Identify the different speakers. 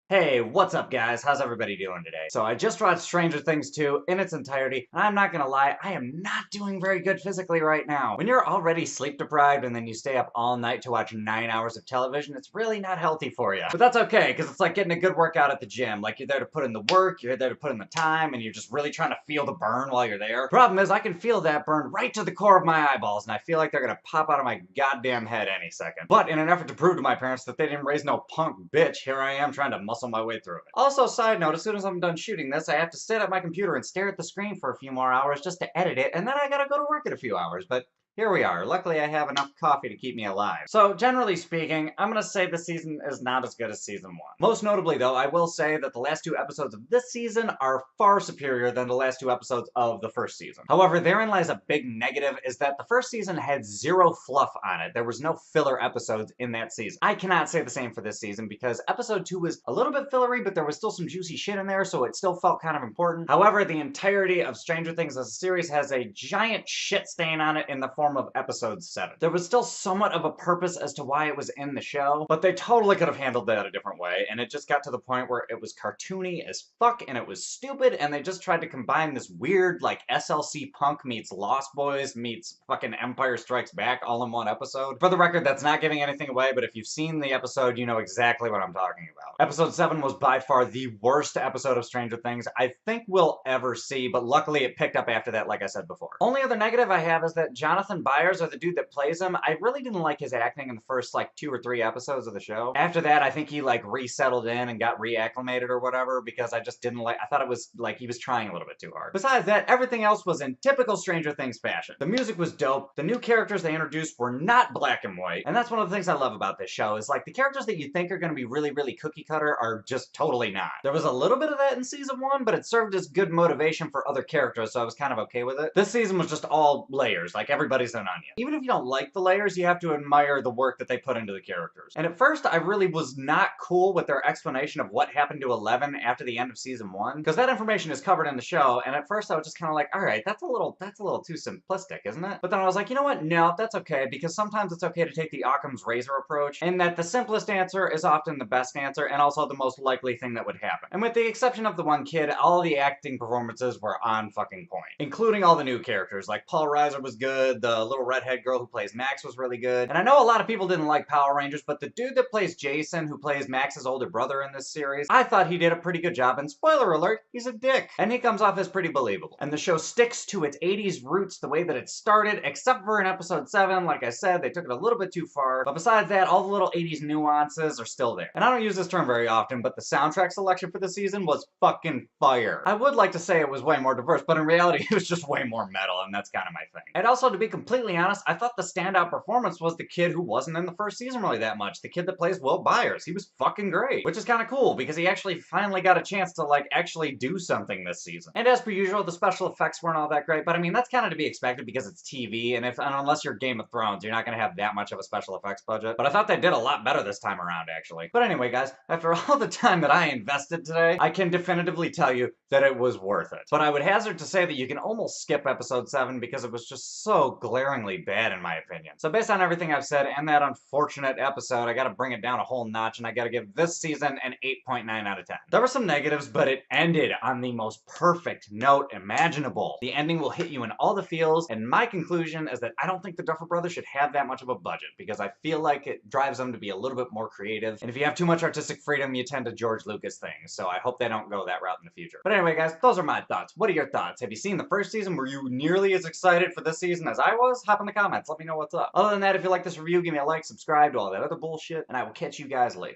Speaker 1: Hey, what's up guys? How's everybody doing today? So I just watched Stranger Things 2 in its entirety, and I'm not gonna lie, I am not doing very good physically right now. When you're already sleep deprived and then you stay up all night to watch 9 hours of television, it's really not healthy for you. But that's okay, because it's like getting a good workout at the gym. Like you're there to put in the work, you're there to put in the time, and you're just really trying to feel the burn while you're there. Problem is, I can feel that burn right to the core of my eyeballs, and I feel like they're gonna pop out of my goddamn head any second. But in an effort to prove to my parents that they didn't raise no punk bitch, here I am trying to muscle my way through it. Also, side note, as soon as I'm done shooting this, I have to sit at my computer and stare at the screen for a few more hours just to edit it, and then I gotta go to work in a few hours, but here we are. Luckily, I have enough coffee to keep me alive. So, generally speaking, I'm gonna say the season is not as good as season 1. Most notably, though, I will say that the last 2 episodes of this season are far superior than the last 2 episodes of the first season. However, therein lies a big negative, is that the first season had zero fluff on it. There was no filler episodes in that season. I cannot say the same for this season, because episode 2 was a little bit fillery, but there was still some juicy shit in there, so it still felt kind of important. However, the entirety of Stranger Things as a series has a giant shit stain on it in the form of episode 7. There was still somewhat of a purpose as to why it was in the show, but they totally could have handled that a different way, and it just got to the point where it was cartoony as fuck, and it was stupid, and they just tried to combine this weird, like, SLC Punk meets Lost Boys meets fucking Empire Strikes Back all in one episode. For the record, that's not giving anything away, but if you've seen the episode, you know exactly what I'm talking about. Episode 7 was by far the worst episode of Stranger Things I think we'll ever see, but luckily it picked up after that, like I said before. Only other negative I have is that Jonathan Byers, or the dude that plays him, I really didn't like his acting in the first, like, 2 or 3 episodes of the show. After that, I think he, like, resettled in and got reacclimated or whatever, because I just didn't like— I thought it was, like, he was trying a little bit too hard. Besides that, everything else was in typical Stranger Things fashion. The music was dope, the new characters they introduced were not black and white, and that's one of the things I love about this show, is, like, the characters that you think are gonna be really, really cookie cutter are just totally not. There was a little bit of that in season 1, but it served as good motivation for other characters, so I was kind of okay with it. This season was just all layers, like everybody's an onion. Even if you don't like the layers, you have to admire the work that they put into the characters. And at first, I really was not cool with their explanation of what happened to Eleven after the end of season 1, because that information is covered in the show, and at first I was just kind of like, alright, that's a little too simplistic, isn't it? But then I was like, you know what? No, that's okay, because sometimes it's okay to take the Occam's razor approach, and that the simplest answer is often the best answer, and also the most likely thing that would happen. And with the exception of the one kid, all the acting performances were on fucking point. Including all the new characters, like Paul Reiser was good, the little redhead girl who plays Max was really good, and I know a lot of people didn't like Power Rangers, but the dude that plays Jason, who plays Max's older brother in this series, I thought he did a pretty good job, and spoiler alert, he's a dick. And he comes off as pretty believable. And the show sticks to its 80s roots the way that it started, except for in episode 7, like I said, they took it a little bit too far, but besides that, all the little 80s nuances are still there. And I don't use this term very often, but the soundtrack selection for the season was fucking fire. I would like to say it was way more diverse, but in reality, it was just way more metal, and that's kind of my thing. And also, to be completely honest, I thought the standout performance was the kid who wasn't in the first season really that much. The kid that plays Will Byers. He was fucking great. Which is kind of cool, because he actually finally got a chance to, like, actually do something this season. And as per usual, the special effects weren't all that great, but I mean, that's kind of to be expected because it's TV, and unless you're Game of Thrones, you're not gonna have that much of a special effects budget. But I thought they did a lot better this time around, actually. But anyway, guys, after all the time that I invested today, I can definitively tell you that it was worth it. But I would hazard to say that you can almost skip episode 7 because it was just so glaringly bad in my opinion. So based on everything I've said and that unfortunate episode, I gotta bring it down a whole notch, and I gotta give this season an 8.9 out of 10. There were some negatives, but it ended on the most perfect note imaginable. The ending will hit you in all the feels, and my conclusion is that I don't think the Duffer Brothers should have that much of a budget, because I feel like it drives them to be a little bit more creative, and if you have too much artistic freedom, you tend to George Lucas things, so I hope they don't go that route in the future. But anyway, guys, those are my thoughts. What are your thoughts? Have you seen the first season? Were you nearly as excited for this season as I was? Hop in the comments, let me know what's up. Other than that, if you like this review, give me a like, subscribe, to all that other bullshit, and I will catch you guys later.